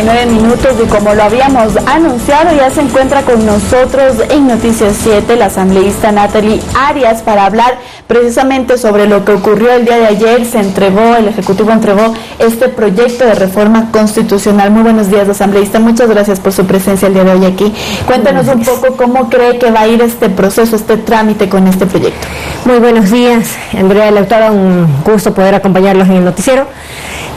9:39 y como lo habíamos anunciado, ya se encuentra con nosotros en Noticias 7 la asambleísta Natalie Arias para hablar precisamente sobre lo que ocurrió el día de ayer. El Ejecutivo entregó este proyecto de reforma constitucional. Muy buenos días, asambleísta, muchas gracias por su presencia el día de hoy aquí. Cuéntanos un poco cómo cree que va a ir este proceso, este trámite con este proyecto. Muy buenos días, Andrea Lautada, un gusto poder acompañarlos en el noticiero.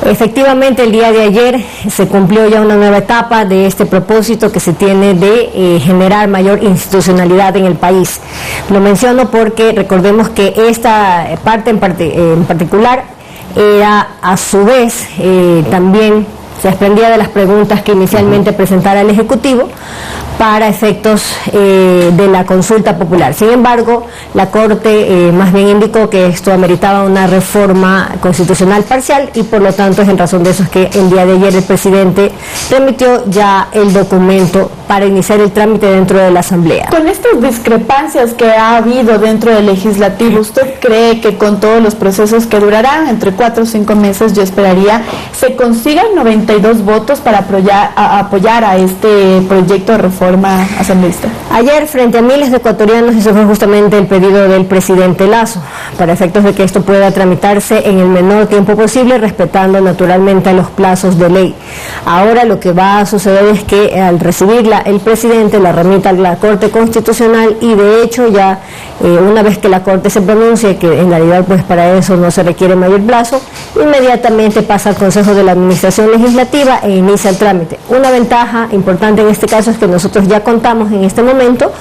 Efectivamente, el día de ayer se cumplió ya una nueva etapa de este propósito que se tiene de generar mayor institucionalidad en el país. Lo menciono porque recordemos que esta parte en particular era a su vez también se desprendía de las preguntas que inicialmente presentara el Ejecutivo para efectos de la consulta popular. Sin embargo, la Corte más bien indicó que esto ameritaba una reforma constitucional parcial y por lo tanto es en razón de eso es que el día de ayer el presidente remitió ya el documento para iniciar el trámite dentro de la Asamblea. Con estas discrepancias que ha habido dentro del legislativo, ¿usted cree que con todos los procesos que durarán entre 4 o 5 meses, yo esperaría, se consigan 92 votos para apoyar a este proyecto de reforma asambleísta? Ayer, frente a miles de ecuatorianos, eso fue justamente el pedido del presidente Lasso, para efectos de que esto pueda tramitarse en el menor tiempo posible, respetando naturalmente los plazos de ley. Ahora lo que va a suceder es que al recibirla el presidente la remita a la Corte Constitucional y de hecho ya una vez que la Corte se pronuncie, que en realidad pues para eso no se requiere mayor plazo, inmediatamente pasa al Consejo de la Administración Legislativa e inicia el trámite. Una ventaja importante en este caso es que nosotros ya contamos en este momento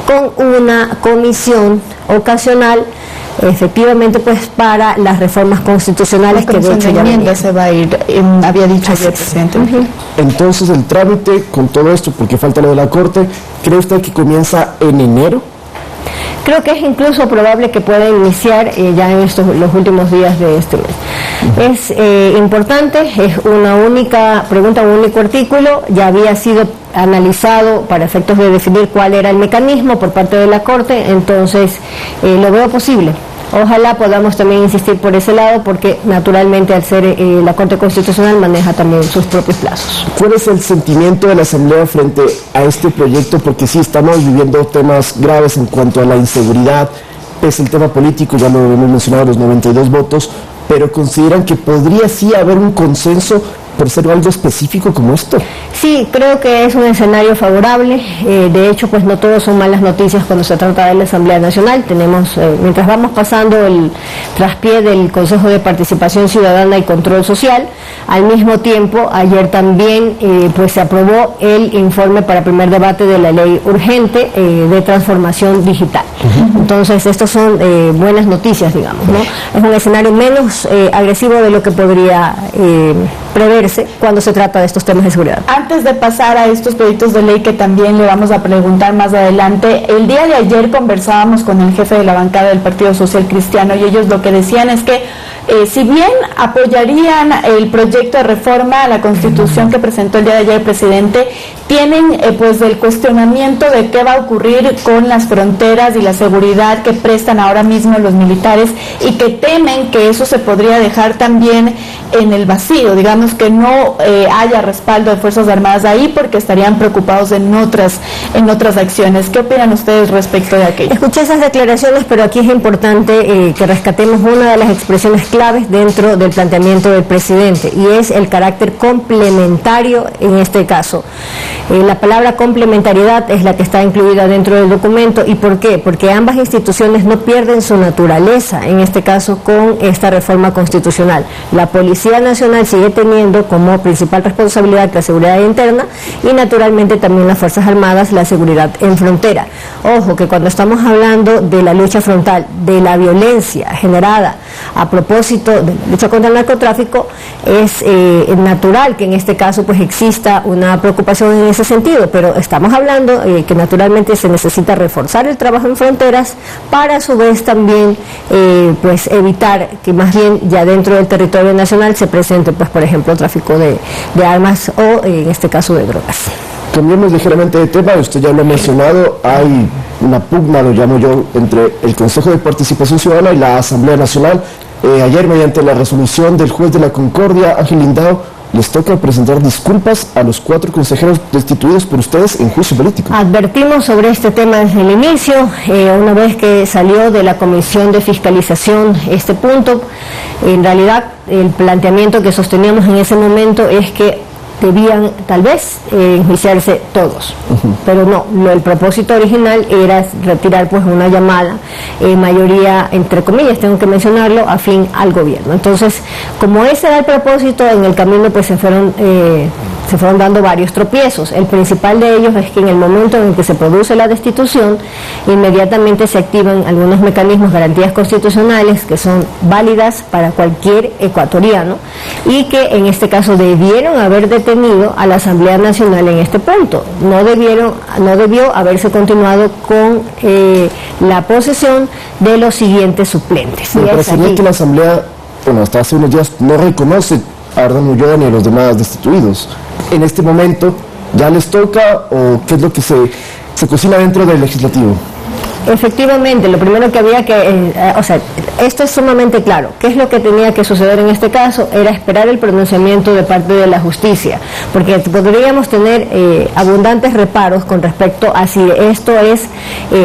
con una comisión ocasional efectivamente pues para las reformas constitucionales que de hecho ya se va a ir, había dicho ayer el presidente. Entonces el trámite con todo esto, porque falta lo de la Corte, ¿cree usted que comienza en enero? Creo que es incluso probable que pueda iniciar ya en los últimos días de este mes. Es importante, es una única pregunta, un único artículo, ya había sido analizado para efectos de definir cuál era el mecanismo por parte de la Corte, entonces lo veo posible. Ojalá podamos también insistir por ese lado, porque naturalmente al ser la Corte Constitucional maneja también sus propios plazos. ¿Cuál es el sentimiento de la Asamblea frente a este proyecto? Porque sí estamos viviendo temas graves en cuanto a la inseguridad, es el tema político, ya lo hemos mencionado, los 92 votos, pero consideran que podría sí haber un consenso por ser algo específico como esto. Sí, creo que es un escenario favorable. De hecho, pues no todos son malas noticias cuando se trata de la Asamblea Nacional. Tenemos, mientras vamos pasando el traspié del Consejo de Participación Ciudadana y Control Social, al mismo tiempo, ayer también pues se aprobó el informe para primer debate de la ley urgente de transformación digital. Entonces, estos son buenas noticias, digamos, ¿no? Es un escenario menos agresivo de lo que podría preverse cuando se trata de estos temas de seguridad. Antes de pasar a estos proyectos de ley que también le vamos a preguntar más adelante, el día de ayer conversábamos con el jefe de la bancada del Partido Social Cristiano y ellos lo que decían es que si bien apoyarían el proyecto de reforma a la Constitución que presentó el día de ayer el presidente, tienen pues el cuestionamiento de qué va a ocurrir con las fronteras y la seguridad que prestan ahora mismo los militares y que temen que eso se podría dejar también en el vacío, digamos que no haya respaldo de Fuerzas Armadas ahí porque estarían preocupados en otras acciones. ¿Qué opinan ustedes respecto de aquello? Escuché esas declaraciones, pero aquí es importante que rescatemos una de las expresiones claves dentro del planteamiento del presidente y es el carácter complementario en este caso. La palabra complementariedad es la que está incluida dentro del documento. ¿Y por qué? Porque ambas instituciones no pierden su naturaleza, en este caso con esta reforma constitucional. La Policía Nacional sigue teniendo como principal responsabilidad la seguridad interna y naturalmente también las Fuerzas Armadas la seguridad en frontera. Ojo que cuando estamos hablando de la lucha frontal, de la violencia generada a propósito de la lucha contra el narcotráfico, es natural que en este caso pues exista una preocupación en ese sentido, pero estamos hablando que naturalmente se necesita reforzar el trabajo en fronteras para a su vez también pues evitar que más bien ya dentro del territorio nacional se presente pues por ejemplo tráfico de armas o en este caso de drogas. Cambiemos ligeramente de tema, usted ya lo ha mencionado, hay una pugna, lo llamo yo, entre el Consejo de Participación Ciudadana y la Asamblea Nacional. Ayer, mediante la resolución del juez de la Concordia, Ángel Lindao, les toca presentar disculpas a los 4 consejeros destituidos por ustedes en juicio político. Advertimos sobre este tema desde el inicio, una vez que salió de la Comisión de Fiscalización este punto. En realidad, el planteamiento que sosteníamos en ese momento es que debían tal vez enjuiciarse todos, pero no, el propósito original era retirar pues una llamada, mayoría entre comillas, tengo que mencionarlo, afín al gobierno. Entonces, como ese era el propósito, en el camino pues se fueron dando varios tropiezos. El principal de ellos es que en el momento en que se produce la destitución, inmediatamente se activan algunos mecanismos, garantías constitucionales que son válidas para cualquier ecuatoriano y que en este caso debieron haber detenido a la Asamblea Nacional en este punto. No debió haberse continuado con la posesión de los siguientes suplentes. Me parecería que la Asamblea, bueno, hasta hace unos días no reconoce a Ardan Ulloa ni a los demás destituidos. En este momento, ¿ya les toca o qué es lo que se cocina dentro del legislativo? Efectivamente, lo primero que había que, esto es sumamente claro. ¿Qué es lo que tenía que suceder en este caso? Era esperar el pronunciamiento de parte de la justicia, porque podríamos tener abundantes reparos con respecto a si esto es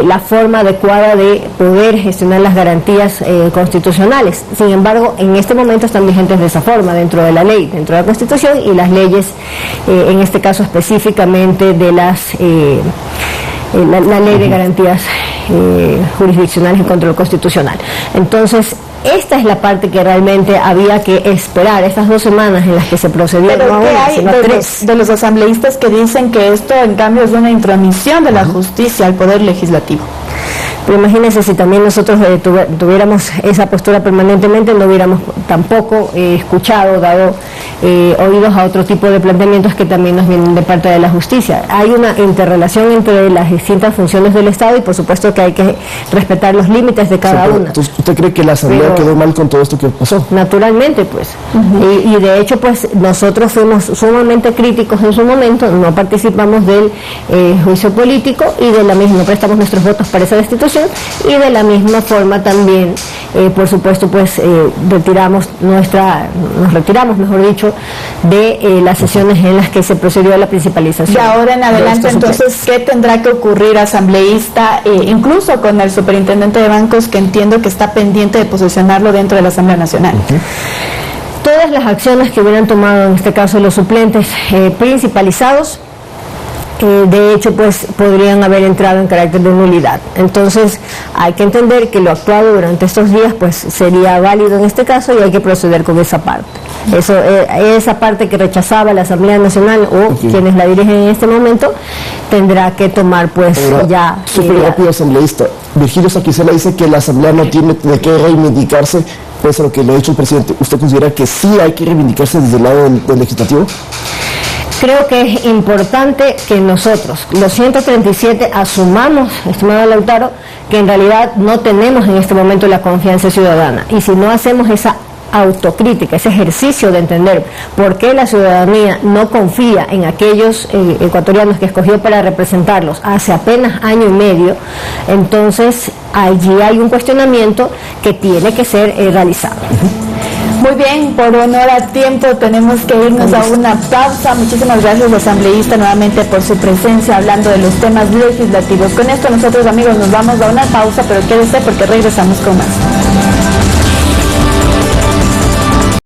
la forma adecuada de poder gestionar las garantías constitucionales. Sin embargo, en este momento están vigentes de esa forma, dentro de la ley, dentro de la Constitución y las leyes, en este caso específicamente de la ley de garantías jurisdiccionales y control constitucional. Entonces, esta es la parte que realmente había que esperar, estas 2 semanas en las que se procedió. Pero no ¿qué una, hay sino de 3. de los asambleístas que dicen que esto en cambio es una intromisión de la justicia al poder legislativo? Pero imagínense si también nosotros tuviéramos esa postura permanentemente, no hubiéramos tampoco escuchado, dado oídos a otro tipo de planteamientos que también nos vienen de parte de la justicia. Hay una interrelación entre las distintas funciones del Estado y por supuesto que hay que respetar los límites de cada una. Entonces, ¿usted cree que la Asamblea quedó mal con todo esto que pasó? Naturalmente, pues. Y de hecho, pues nosotros fuimos sumamente críticos en su momento, no participamos del juicio político y de la misma, no prestamos nuestros votos para esa destitución y de la misma forma también, por supuesto, pues nos retiramos, mejor dicho, de las sesiones en las que se procedió a la principalización. Y ahora en adelante, entonces, ¿qué tendrá que ocurrir, asambleísta, incluso con el superintendente de bancos, que entiendo que está pendiente de posesionarlo dentro de la Asamblea Nacional? Todas las acciones que hubieran tomado en este caso los suplentes principalizados, de hecho pues podrían haber entrado en carácter de nulidad. Entonces hay que entender que lo actuado durante estos días pues sería válido en este caso y hay que proceder con esa parte. Esa parte que rechazaba la Asamblea Nacional o quienes la dirigen en este momento tendrá que tomar pues ahora, ya súper rápido, asambleísta. Virgilio Saquicela dice que la Asamblea no tiene de qué reivindicarse pese a lo que le ha dicho el presidente. ¿Usted considera que sí hay que reivindicarse desde el lado del legislativo? Creo que es importante que nosotros, los 137, asumamos, estimado Lautaro, que en realidad no tenemos en este momento la confianza ciudadana. Y si no hacemos esa autocrítica, ese ejercicio de entender por qué la ciudadanía no confía en aquellos ecuatorianos que escogió para representarlos hace apenas año y medio, entonces allí hay un cuestionamiento que tiene que ser realizado. Muy bien, por honor al tiempo tenemos que irnos a una pausa. Muchísimas gracias, asambleísta, nuevamente por su presencia hablando de los temas legislativos. Con esto nosotros, amigos, nos vamos a una pausa, pero quédese porque regresamos con más.